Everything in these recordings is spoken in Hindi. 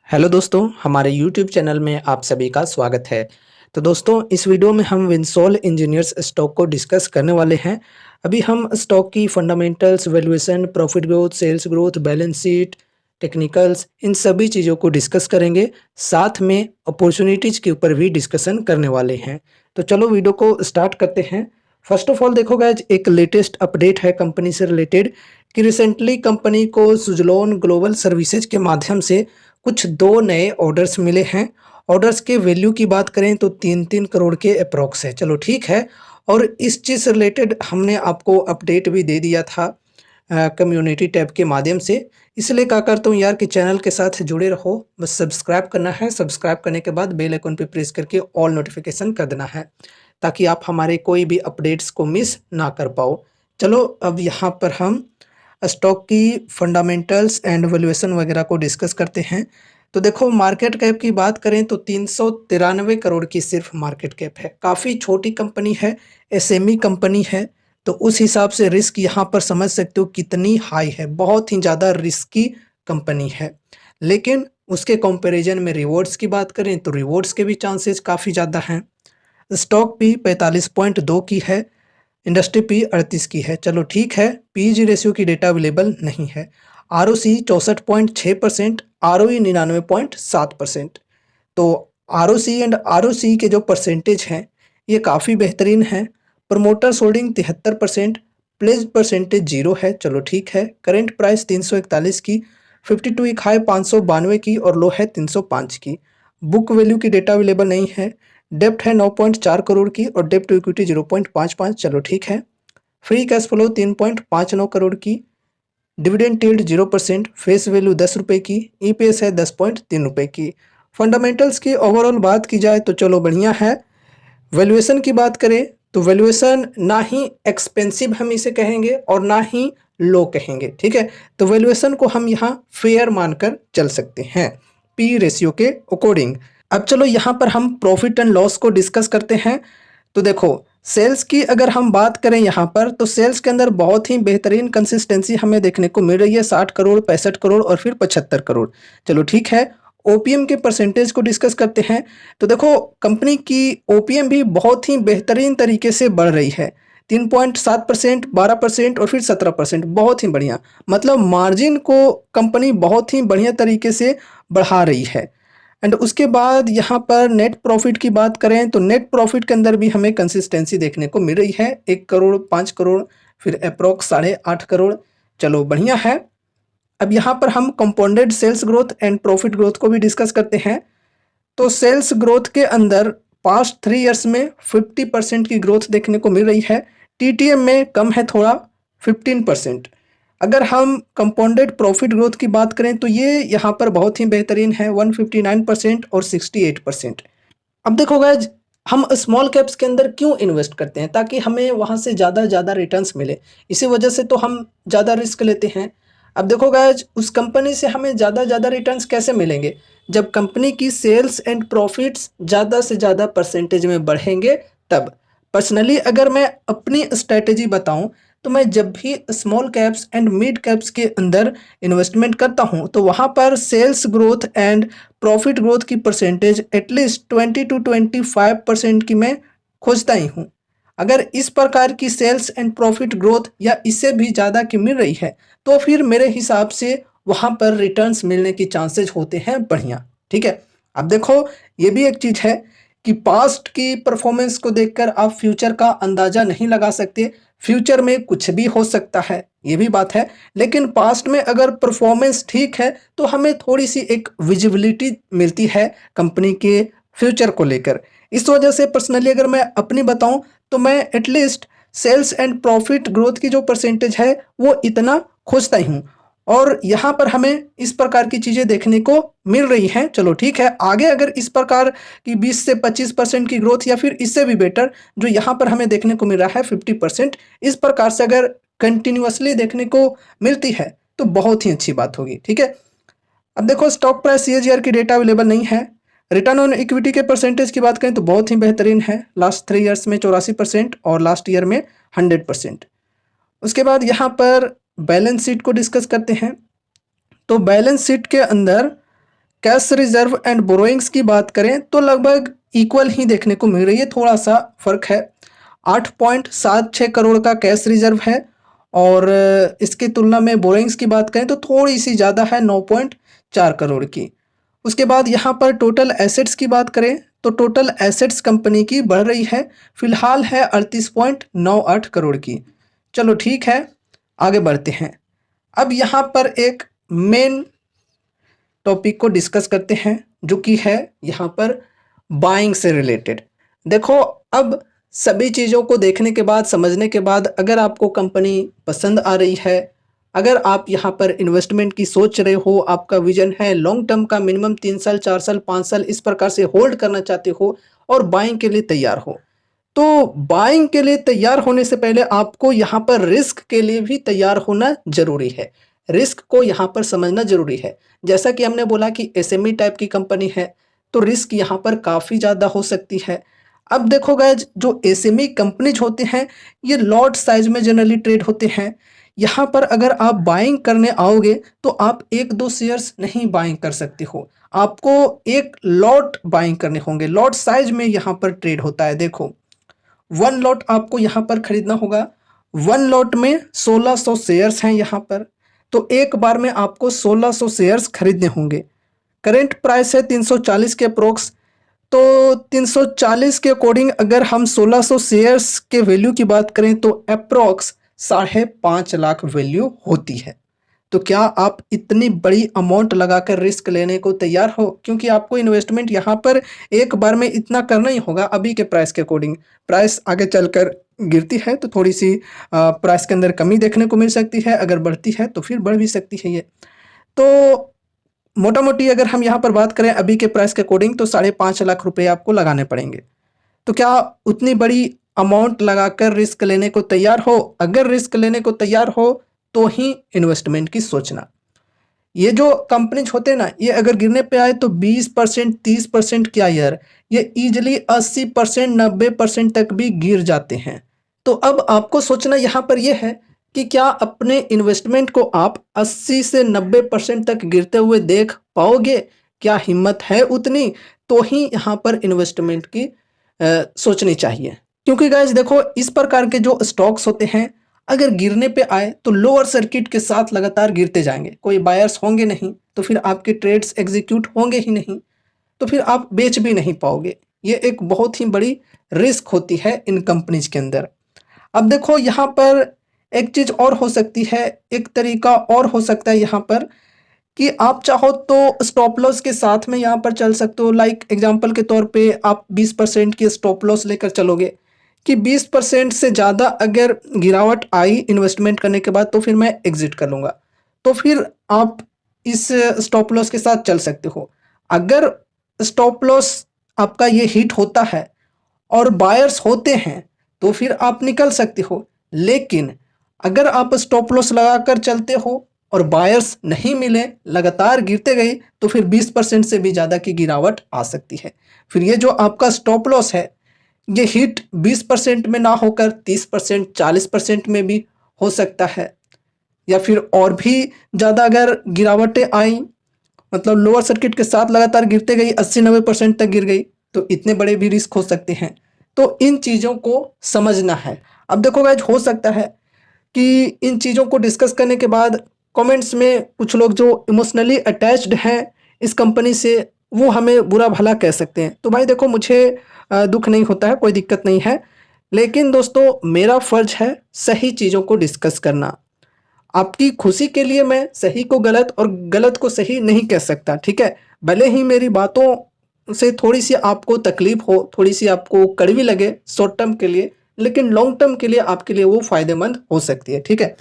हेलो दोस्तों, हमारे यूट्यूब चैनल में आप सभी का स्वागत है। तो दोस्तों, इस वीडियो में हम विनसोल इंजीनियर्स स्टॉक को डिस्कस करने वाले हैं। अभी हम स्टॉक की fundamentals, valuation, profit growth, sales growth, balance sheet, technicals, इन सभी चीज़ों को डिस्कस करेंगे। साथ में अपॉर्चुनिटीज़ के ऊपर भी डिस्कशन करने वाले हैं। तो चलो वीडियो को स्टार्ट करते हैं। फर्स्ट ऑफ ऑल देखो गाइज, एक लेटेस्ट अपडेट है कंपनी से रिलेटेड कि रिसेंटली कंपनी को सुजलोन ग्लोबल सर्विसेज के माध्यम से कुछ 2 नए ऑर्डर्स मिले हैं। ऑर्डर्स के वैल्यू की बात करें तो 3-3 करोड़ के अप्रॉक्स है। चलो ठीक है। और इस चीज़ से रिलेटेड हमने आपको अपडेट भी दे दिया था कम्युनिटी टैब के माध्यम से। इसलिए क्या करता हूँ यार कि चैनल के साथ जुड़े रहो। बस सब्सक्राइब करना है, सब्सक्राइब करने के बाद बेल आइकन पे प्रेस करके ऑल नोटिफिकेशन कर देना है, ताकि आप हमारे कोई भी अपडेट्स को मिस ना कर पाओ। चलो अब यहाँ पर हम स्टॉक की फंडामेंटल्स एंड वैल्यूएशन वगैरह को डिस्कस करते हैं। तो देखो, मार्केट कैप की बात करें तो 393 करोड़ की सिर्फ मार्केट कैप है। काफ़ी छोटी कंपनी है, एसएमई कंपनी है। तो उस हिसाब से रिस्क यहाँ पर समझ सकते हो कितनी हाई है। बहुत ही ज़्यादा रिस्की कंपनी है। लेकिन उसके कंपैरिजन में रिवॉर्ड्स की बात करें तो रिवॉर्ड्स के भी चांसेस काफ़ी ज़्यादा हैं। स्टॉक भी 45.2 की है, इंडस्ट्री पी 38 की है। चलो ठीक है। पीजी रेशियो की डेटा अवेलेबल नहीं है। ROC 64.6%, ROE 99.7%। तो आरओसी एंड आरओसी के जो परसेंटेज हैं ये काफ़ी बेहतरीन हैं। प्रमोटर्स होल्डिंग 73%, प्लेज परसेंटेज 0 है। चलो ठीक है। करेंट प्राइस 341 की, 52 वीक हाई 592 की और लो है 305 की। बुक वैल्यू की डेटा अवेलेबल नहीं है। डेप्ट है 9.4 करोड़ की और डेप्ट टू इक्विटी 0.55। चलो ठीक है। फ्री कैश फ्लो 3.59 करोड़ की, डिविडेंड यील्ड 0%, फेस वैल्यू 10 रुपये की, ईपीएस है 10.3 रुपये की। फंडामेंटल्स की ओवरऑल बात की जाए तो चलो बढ़िया है। वैल्यूएशन की बात करें तो वैल्यूएशन ना ही एक्सपेंसिव हम इसे कहेंगे और ना ही लो कहेंगे, ठीक है। तो वैल्यूएशन को हम यहाँ फेयर मानकर चल सकते हैं पी रेशियो के अकॉर्डिंग। अब चलो यहाँ पर हम प्रॉफिट एंड लॉस को डिस्कस करते हैं। तो देखो, सेल्स की अगर हम बात करें यहाँ पर तो सेल्स के अंदर बहुत ही बेहतरीन कंसिस्टेंसी हमें देखने को मिल रही है। 60 करोड़, 65 करोड़ और फिर 75 करोड़। चलो ठीक है। ओपीएम के परसेंटेज को डिस्कस करते हैं। तो देखो, कंपनी की ओपीएम भी बहुत ही बेहतरीन तरीके से बढ़ रही है। 3.7%, 12% और फिर 17%। बहुत ही बढ़िया। मतलब मार्जिन को कंपनी बहुत ही बढ़िया तरीके से बढ़ा रही है। एंड उसके बाद यहाँ पर नेट प्रॉफिट की बात करें तो नेट प्रॉफिट के अंदर भी हमें कंसिस्टेंसी देखने को मिल रही है। 1 करोड़, 5 करोड़, फिर अप्रॉक्स 8.5 करोड़। चलो बढ़िया है। अब यहाँ पर हम compounded sales growth and profit growth को भी डिस्कस करते हैं। तो सेल्स ग्रोथ के अंदर पास्ट 3 ईयर्स में 50% की ग्रोथ देखने को मिल रही है। टीटीएम में कम है थोड़ा, 15%। अगर हम कंपाउंडेड प्रॉफिट ग्रोथ की बात करें तो ये यहाँ पर बहुत ही बेहतरीन है, 159% और 68%। अब देखो गाइज, हम स्मॉल कैप्स के अंदर क्यों इन्वेस्ट करते हैं? ताकि हमें वहाँ से ज़्यादा रिटर्न्स मिले। इसी वजह से तो हम ज़्यादा रिस्क लेते हैं। अब देखो गाइज, उस कंपनी से हमें ज़्यादा रिटर्न्स कैसे मिलेंगे? जब कंपनी की सेल्स एंड प्रॉफिट्स ज़्यादा से ज़्यादा परसेंटेज में बढ़ेंगे तब। पर्सनली अगर मैं अपनी स्ट्रैटेजी बताऊं तो मैं जब भी small caps and mid caps के अंदर इन्वेस्टमेंट करता हूं तो वहां पर sales growth and profit growth की परसेंटेज एटलीस्ट 20 to 25% की मैं खोजता ही हूँ। अगर इस प्रकार की सेल्स एंड प्रॉफिट ग्रोथ या इससे भी ज़्यादा की मिल रही है तो फिर मेरे हिसाब से वहाँ पर रिटर्न्स मिलने की चांसेस होते हैं बढ़िया, ठीक है। अब देखो, ये भी एक चीज़ है कि पास्ट की परफॉर्मेंस को देखकर आप फ्यूचर का अंदाज़ा नहीं लगा सकते। फ्यूचर में कुछ भी हो सकता है, ये भी बात है। लेकिन पास्ट में अगर परफॉर्मेंस ठीक है तो हमें थोड़ी सी एक विजिबिलिटी मिलती है कंपनी के फ्यूचर को लेकर। इस वजह से पर्सनली अगर मैं अपनी बताऊं तो मैं at least sales and profit growth की जो परसेंटेज है वो इतना खोजता ही हूँ। और यहाँ पर हमें इस प्रकार की चीज़ें देखने को मिल रही हैं। चलो ठीक है। आगे अगर इस प्रकार की 20 से 25% की ग्रोथ या फिर इससे भी बेटर जो यहाँ पर हमें देखने को मिल रहा है 50%, इस प्रकार से अगर कंटिन्यूअसली देखने को मिलती है तो बहुत ही अच्छी बात होगी, ठीक है। अब देखो, स्टॉक प्राइस सीएजीआर की डेटा अवेलेबल नहीं है। रिटर्न ऑन इक्विटी के परसेंटेज की बात करें तो बहुत ही बेहतरीन है। लास्ट 3 ईयर्स में 84% और लास्ट ईयर में 100%। उसके बाद यहाँ पर बैलेंस शीट को डिस्कस करते हैं। तो बैलेंस शीट के अंदर कैश रिजर्व एंड बोरोइंग्स की बात करें तो लगभग इक्वल ही देखने को मिल रही है, थोड़ा सा फर्क है। 8.76 करोड़ का कैश रिजर्व है और इसकी तुलना में बोरोइंग्स की बात करें तो थोड़ी सी ज़्यादा है, 9.4 करोड़ की। उसके बाद यहाँ पर टोटल एसेट्स की बात करें तो टोटल एसेट्स कंपनी की बढ़ रही है, फिलहाल है 38.98 करोड़ की। चलो ठीक है, आगे बढ़ते हैं। अब यहाँ पर एक मेन टॉपिक को डिस्कस करते हैं जो कि है यहाँ पर बाइंग से रिलेटेड। देखो, अब सभी चीज़ों को देखने के बाद, समझने के बाद, अगर आपको कंपनी पसंद आ रही है, अगर आप यहाँ पर इन्वेस्टमेंट की सोच रहे हो, आपका विजन है लॉन्ग टर्म का, मिनिमम 3 साल 4 साल 5 साल इस प्रकार से होल्ड करना चाहते हो और बाइंग के लिए तैयार हो, तो बाइंग के लिए तैयार होने से पहले आपको यहाँ पर रिस्क के लिए भी तैयार होना जरूरी है। रिस्क को यहाँ पर समझना जरूरी है। जैसा कि हमने बोला कि एसएमई टाइप की कंपनी है तो रिस्क यहाँ पर काफ़ी ज़्यादा हो सकती है। अब देखो गाइज, जो एसएमई कंपनीज होते हैं ये लॉट साइज में जनरली ट्रेड होते हैं। यहाँ पर अगर आप बाइंग करने आओगे तो आप एक दो शेयर्स नहीं बाइंग कर सकते हो, आपको एक लॉट बाइंग करने होंगे। लॉट साइज में यहाँ पर ट्रेड होता है। देखो, 1 लॉट आपको यहाँ पर खरीदना होगा। 1 लॉट में 1600 शेयर्स हैं यहाँ पर, तो एक बार में आपको 1600 शेयर्स खरीदने होंगे। करेंट प्राइस है 340 के अप्रोक्स, तो 340 के अकॉर्डिंग अगर हम 1600 शेयर्स के वैल्यू की बात करें तो अप्रोक्स 5.5 लाख वैल्यू होती है। तो क्या आप इतनी बड़ी अमाउंट लगाकर रिस्क लेने को तैयार हो? क्योंकि आपको इन्वेस्टमेंट यहाँ पर एक बार में इतना करना ही होगा अभी के प्राइस के अकॉर्डिंग। प्राइस आगे चलकर गिरती है तो थोड़ी सी प्राइस के अंदर कमी देखने को मिल सकती है, अगर बढ़ती है तो फिर बढ़ भी सकती है ये। तो मोटा मोटी अगर हम यहाँ पर बात करें अभी के प्राइस के अकॉर्डिंग तो 5.5 लाख रुपए आपको लगाने पड़ेंगे। तो क्या उतनी बड़ी अमाउंट लगाकर रिस्क लेने को तैयार हो? अगर रिस्क लेने को तैयार हो तो ही इन्वेस्टमेंट की सोचना। ये जो कंपनीज होते हैं ना, ये अगर गिरने पे आए तो 20% 30% क्या यार, ये इजिली 80% 90% तक भी गिर जाते हैं। तो अब आपको सोचना यहाँ पर यह है कि क्या अपने इन्वेस्टमेंट को आप 80 से 90% तक गिरते हुए देख पाओगे? क्या हिम्मत है उतनी? तो ही यहाँ पर इन्वेस्टमेंट की सोचनी चाहिए। क्योंकि गाइज देखो, इस प्रकार के जो स्टॉक्स होते हैं अगर गिरने पे आए तो लोअर सर्किट के साथ लगातार गिरते जाएंगे, कोई बायर्स होंगे नहीं तो फिर आपके ट्रेड्स एग्जीक्यूट होंगे ही नहीं, तो फिर आप बेच भी नहीं पाओगे। ये एक बहुत ही बड़ी रिस्क होती है इन कंपनीज के अंदर। अब देखो, यहाँ पर एक चीज़ और हो सकती है, एक तरीका और हो सकता है यहाँ पर कि आप चाहो तो स्टॉप लॉस के साथ में यहाँ पर चल सकते हो। लाइक एग्जांपल के तौर पे आप 20% की स्टॉप लॉस लेकर चलोगे कि 20% से ज़्यादा अगर गिरावट आई इन्वेस्टमेंट करने के बाद तो फिर मैं एग्जिट कर लूँगा, तो फिर आप इस स्टॉप लॉस के साथ चल सकते हो। अगर स्टॉप लॉस आपका ये हिट होता है और बायर्स होते हैं तो फिर आप निकल सकते हो, लेकिन अगर आप स्टॉप लॉस लगाकर चलते हो और बायर्स नहीं मिले, लगातार गिरते गए, तो फिर 20% से भी ज़्यादा की गिरावट आ सकती है। फिर ये जो आपका स्टॉप लॉस है ये हिट 20% में ना होकर 30% 40% में भी हो सकता है, या फिर और भी ज़्यादा अगर गिरावटें आई, मतलब लोअर सर्किट के साथ लगातार गिरते गई 80-90% तक गिर गई, तो इतने बड़े भी रिस्क हो सकते हैं। तो इन चीज़ों को समझना है। अब देखो गाइज, हो सकता है कि इन चीज़ों को डिस्कस करने के बाद कमेंट्स में कुछ लोग जो इमोशनली अटैच्ड हैं इस कंपनी से वो हमें बुरा भला कह सकते हैं। तो भाई देखो, मुझे दुख नहीं होता है, कोई दिक्कत नहीं है, लेकिन दोस्तों मेरा फ़र्ज है सही चीज़ों को डिस्कस करना। आपकी खुशी के लिए मैं सही को गलत और गलत को सही नहीं कह सकता, ठीक है? भले ही मेरी बातों से थोड़ी सी आपको तकलीफ हो, थोड़ी सी आपको कड़वी लगे शॉर्ट टर्म के लिए, लेकिन लॉन्ग टर्म के लिए आपके लिए वो फ़ायदेमंद हो सकती है, ठीक है?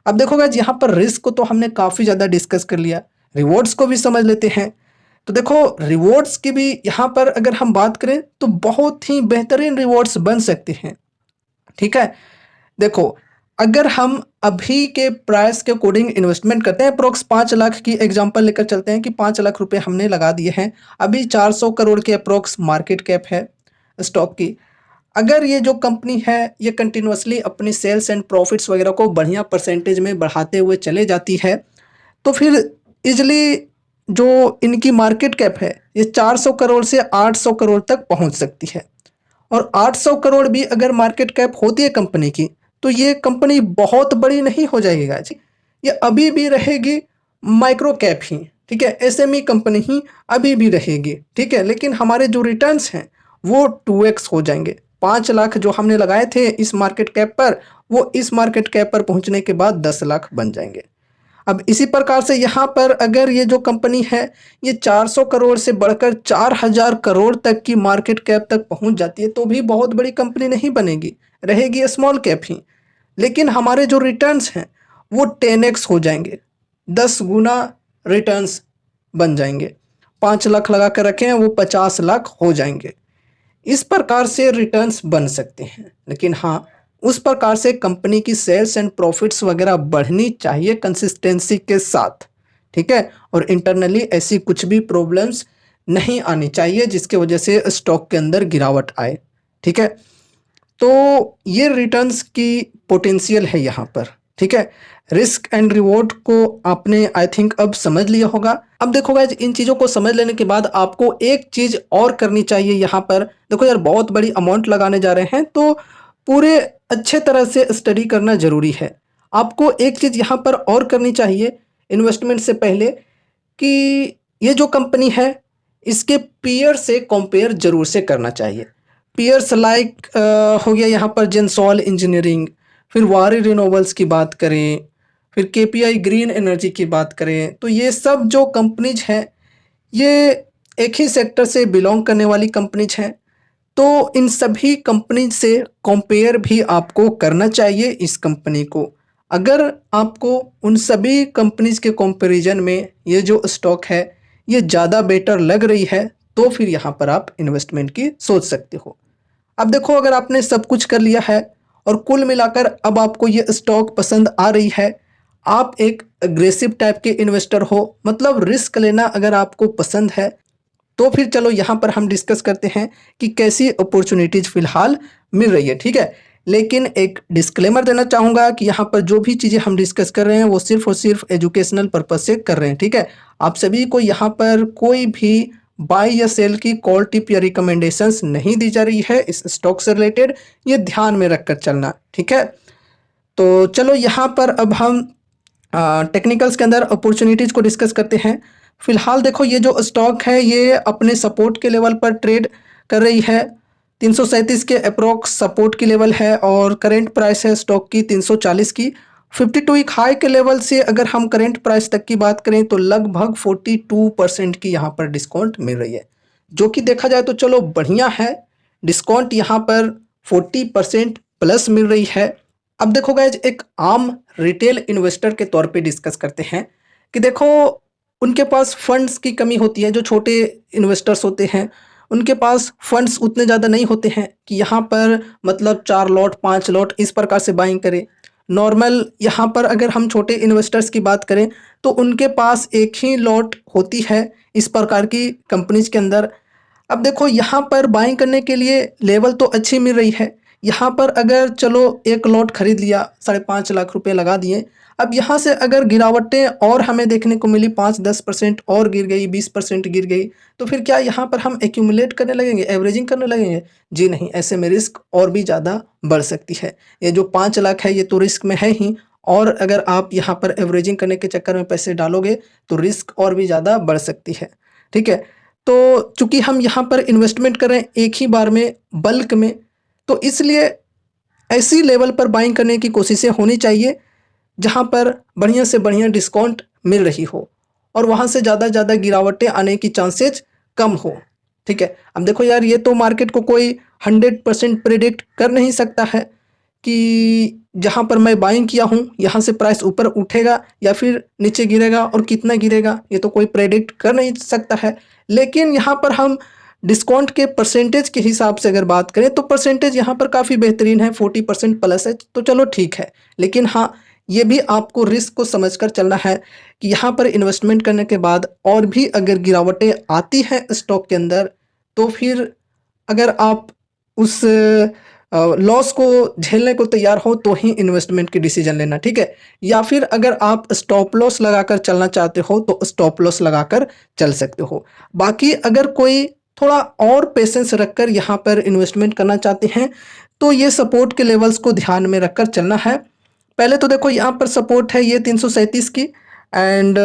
अब देखो गाइस, यहाँ पर रिस्क को तो हमने काफ़ी ज़्यादा डिस्कस कर लिया, रिवॉर्ड्स को भी समझ लेते हैं। तो देखो, रिवॉर्ड्स की भी यहाँ पर अगर हम बात करें तो बहुत ही बेहतरीन रिवॉर्ड्स बन सकते हैं, ठीक है? देखो, अगर हम अभी के प्राइस के अकॉर्डिंग इन्वेस्टमेंट करते हैं, अप्रोक्स 5 लाख की एग्जांपल लेकर चलते हैं कि 5 लाख रुपए हमने लगा दिए हैं, अभी 400 करोड़ के अप्रोक्स मार्केट कैप है स्टॉक की। अगर ये जो कंपनी है ये कंटिन्यूअसली अपनी सेल्स एंड प्रॉफिट्स वगैरह को बढ़िया परसेंटेज में बढ़ाते हुए चले जाती है तो फिर इजली जो इनकी मार्केट कैप है ये 400 करोड़ से 800 करोड़ तक पहुंच सकती है। और 800 करोड़ भी अगर मार्केट कैप होती है कंपनी की, तो ये कंपनी बहुत बड़ी नहीं हो जाएगी गाइस। ये अभी भी रहेगी माइक्रो कैप ही, ठीक है, एसएमई कंपनी ही अभी भी रहेगी, ठीक है। लेकिन हमारे जो रिटर्न्स हैं वो 2x हो जाएंगे। 5 लाख जो हमने लगाए थे इस मार्केट कैप पर, वो इस मार्केट कैप पर पहुंचने के बाद 10 लाख बन जाएंगे। अब इसी प्रकार से यहाँ पर अगर ये जो कंपनी है ये 400 करोड़ से बढ़कर 4000 करोड़ तक की मार्केट कैप तक पहुंच जाती है, तो भी बहुत बड़ी कंपनी नहीं बनेगी, रहेगी स्मॉल कैप ही। लेकिन हमारे जो रिटर्न्स हैं वो 10x हो जाएंगे, 10 गुना रिटर्न्स बन जाएंगे। 5 लाख लगा कर रखे हैं वो 50 लाख हो जाएंगे। इस प्रकार से रिटर्न्स बन सकते हैं। लेकिन हाँ, उस प्रकार से कंपनी की सेल्स एंड प्रॉफिट्स वगैरह बढ़नी चाहिए कंसिस्टेंसी के साथ, ठीक है। और इंटरनली ऐसी कुछ भी प्रॉब्लम्स नहीं आनी चाहिए जिसके वजह से स्टॉक के अंदर गिरावट आए, ठीक है। तो ये रिटर्न्स की पोटेंशियल है यहाँ पर, ठीक है। रिस्क एंड रिवॉर्ड को आपने आई थिंक अब समझ लिया होगा। अब देखो गाइस, इन चीज़ों को समझ लेने के बाद आपको एक चीज़ और करनी चाहिए यहाँ पर। देखो यार, बहुत बड़ी अमाउंट लगाने जा रहे हैं तो पूरे अच्छे तरह से स्टडी करना ज़रूरी है। आपको एक चीज़ यहाँ पर और करनी चाहिए इन्वेस्टमेंट से पहले, कि ये जो कंपनी है इसके पीयर से कंपेयर जरूर से करना चाहिए। पीयर्स लाइक हो गया यहाँ पर जेंसॉल इंजीनियरिंग, फिर वारी रिन्यूएबल्स की बात करें, फिर केपीआई ग्रीन एनर्जी की बात करें, तो ये सब जो कंपनीज हैं ये एक ही सेक्टर से बिलोंग करने वाली कंपनीज हैं। तो इन सभी कंपनी से कंपेयर भी आपको करना चाहिए इस कंपनी को। अगर आपको उन सभी कंपनीज के कंपैरिजन में ये जो स्टॉक है ये ज़्यादा बेटर लग रही है, तो फिर यहाँ पर आप इन्वेस्टमेंट की सोच सकते हो। अब देखो, अगर आपने सब कुछ कर लिया है और कुल मिलाकर अब आपको ये स्टॉक पसंद आ रही है, आप एक अग्रेसिव टाइप के इन्वेस्टर हो, मतलब रिस्क लेना अगर आपको पसंद है, तो फिर चलो यहाँ पर हम डिस्कस करते हैं कि कैसी अपॉर्चुनिटीज फिलहाल मिल रही है, ठीक है। लेकिन एक डिस्क्लेमर देना चाहूँगा कि यहाँ पर जो भी चीज़ें हम डिस्कस कर रहे हैं वो सिर्फ और सिर्फ एजुकेशनल पर्पज से कर रहे हैं, ठीक है। आप सभी को यहाँ पर कोई भी बाय या सेल की कॉल टिप या रिकमेंडेशंस नहीं दी जा रही है इस स्टॉक से रिलेटेड, ये ध्यान में रखकर चलना, ठीक है। तो चलो यहाँ पर अब हम टेक्निकल्स के अंदर अपॉर्चुनिटीज़ को डिस्कस करते हैं। फिलहाल देखो, ये जो स्टॉक है ये अपने सपोर्ट के लेवल पर ट्रेड कर रही है। 337 के अप्रोक्स सपोर्ट की लेवल है और करेंट प्राइस है स्टॉक की 340 की। 52 वीक हाई के लेवल से अगर हम करेंट प्राइस तक की बात करें तो लगभग 42% की यहाँ पर डिस्काउंट मिल रही है, जो कि देखा जाए तो चलो बढ़िया है। डिस्काउंट यहाँ पर 40% प्लस मिल रही है। अब देखो गाइज, एक आम रिटेल इन्वेस्टर के तौर पे डिस्कस करते हैं कि देखो, उनके पास फंड्स की कमी होती है। जो छोटे इन्वेस्टर्स होते हैं उनके पास फंड्स उतने ज़्यादा नहीं होते हैं कि यहाँ पर मतलब 4 लॉट 5 लॉट इस प्रकार से बाइंग करें। नॉर्मल यहाँ पर अगर हम छोटे इन्वेस्टर्स की बात करें तो उनके पास एक ही लॉट होती है इस प्रकार की कंपनीज के अंदर। अब देखो, यहाँ पर बाइंग करने के लिए लेवल तो अच्छी मिल रही है। यहाँ पर अगर चलो एक लॉट खरीद लिया, 5.5 लाख रुपए लगा दिए। अब यहाँ से अगर गिरावटें और हमें देखने को मिली, 5-10% और गिर गई, 20% गिर गई, तो फिर क्या यहाँ पर हम एक्यूमुलेट करने लगेंगे, एवरेजिंग करने लगेंगे? जी नहीं, ऐसे में रिस्क और भी ज़्यादा बढ़ सकती है। ये जो 5 लाख है ये तो रिस्क में है ही, और अगर आप यहाँ पर एवरेजिंग करने के चक्कर में पैसे डालोगे तो रिस्क और भी ज़्यादा बढ़ सकती है, ठीक है। तो चूंकि हम यहाँ पर इन्वेस्टमेंट कर रहे हैं एक ही बार में, बल्क में, तो इसलिए ऐसी लेवल पर बाइंग करने की कोशिशें होनी चाहिए जहाँ पर बढ़िया से बढ़िया डिस्काउंट मिल रही हो और वहाँ से ज़्यादा गिरावटें आने की चांसेज कम हो, ठीक है। अब देखो यार, ये तो मार्केट को कोई 100% प्रिडिक्ट कर नहीं सकता है कि जहाँ पर मैं बाइंग किया हूँ यहाँ से प्राइस ऊपर उठेगा या फिर नीचे गिरेगा और कितना गिरेगा, ये तो कोई प्रेडिक्ट कर नहीं सकता है। लेकिन यहाँ पर हम डिस्काउंट के परसेंटेज के हिसाब से अगर बात करें तो परसेंटेज यहाँ पर काफ़ी बेहतरीन है, 40% प्लस है, तो चलो ठीक है। लेकिन हाँ, ये भी आपको रिस्क को समझकर चलना है कि यहाँ पर इन्वेस्टमेंट करने के बाद और भी अगर गिरावटें आती हैं स्टॉक के अंदर, तो फिर अगर आप उस लॉस को झेलने को तैयार हो तो ही इन्वेस्टमेंट की डिसीजन लेना, ठीक है। या फिर अगर आप स्टॉप लॉस लगाकर चलना चाहते हो तो स्टॉप लॉस लगाकर चल सकते हो। बाकी अगर कोई थोड़ा और पेशेंस रखकर यहाँ पर इन्वेस्टमेंट करना चाहते हैं तो ये सपोर्ट के लेवल्स को ध्यान में रखकर चलना है। पहले तो देखो यहाँ पर सपोर्ट है ये 337 की, एंड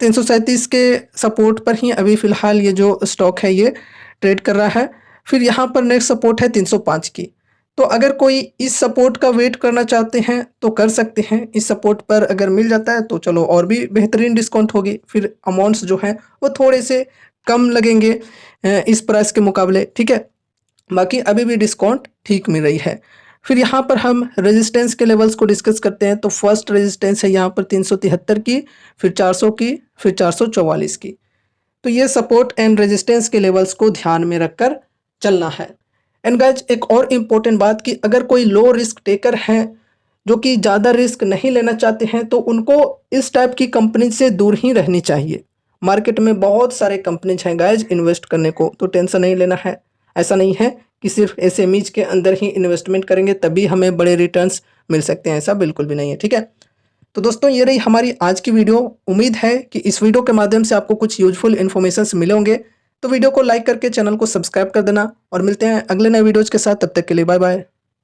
337 के सपोर्ट पर ही अभी फ़िलहाल ये जो स्टॉक है ये ट्रेड कर रहा है। फिर यहाँ पर नेक्स्ट सपोर्ट है 305 की। तो अगर कोई इस सपोर्ट का वेट करना चाहते हैं तो कर सकते हैं। इस सपोर्ट पर अगर मिल जाता है तो चलो और भी बेहतरीन डिस्काउंट होगी, फिर अमाउंट्स जो हैं वो थोड़े से कम लगेंगे इस प्राइस के मुकाबले, ठीक है। बाकी अभी भी डिस्काउंट ठीक मिल रही है। फिर यहाँ पर हम रेजिस्टेंस के लेवल्स को डिस्कस करते हैं। तो फर्स्ट रेजिस्टेंस है यहाँ पर 373 की, फिर 400 की, फिर 444 की। तो ये सपोर्ट एंड रेजिस्टेंस के लेवल्स को ध्यान में रखकर चलना है। एंड गाइज एक और इम्पोर्टेंट बात कि अगर कोई लो रिस्क टेकर हैं जो कि ज़्यादा रिस्क नहीं लेना चाहते हैं तो उनको इस टाइप की कंपनी से दूर ही रहनी चाहिए। मार्केट में बहुत सारे कंपनीज हैं गाइज इन्वेस्ट करने को, तो टेंशन नहीं लेना है। ऐसा नहीं है कि सिर्फ एसएमईज के अंदर ही इन्वेस्टमेंट करेंगे तभी हमें बड़े रिटर्न्स मिल सकते हैं, ऐसा बिल्कुल भी नहीं है, ठीक है। तो दोस्तों ये रही हमारी आज की वीडियो। उम्मीद है कि इस वीडियो के माध्यम से आपको कुछ यूजफुल इन्फॉर्मेशंस मिले होंगे। तो वीडियो को लाइक करके चैनल को सब्सक्राइब कर देना और मिलते हैं अगले नए वीडियोज़ के साथ। तब तक के लिए बाय बाय।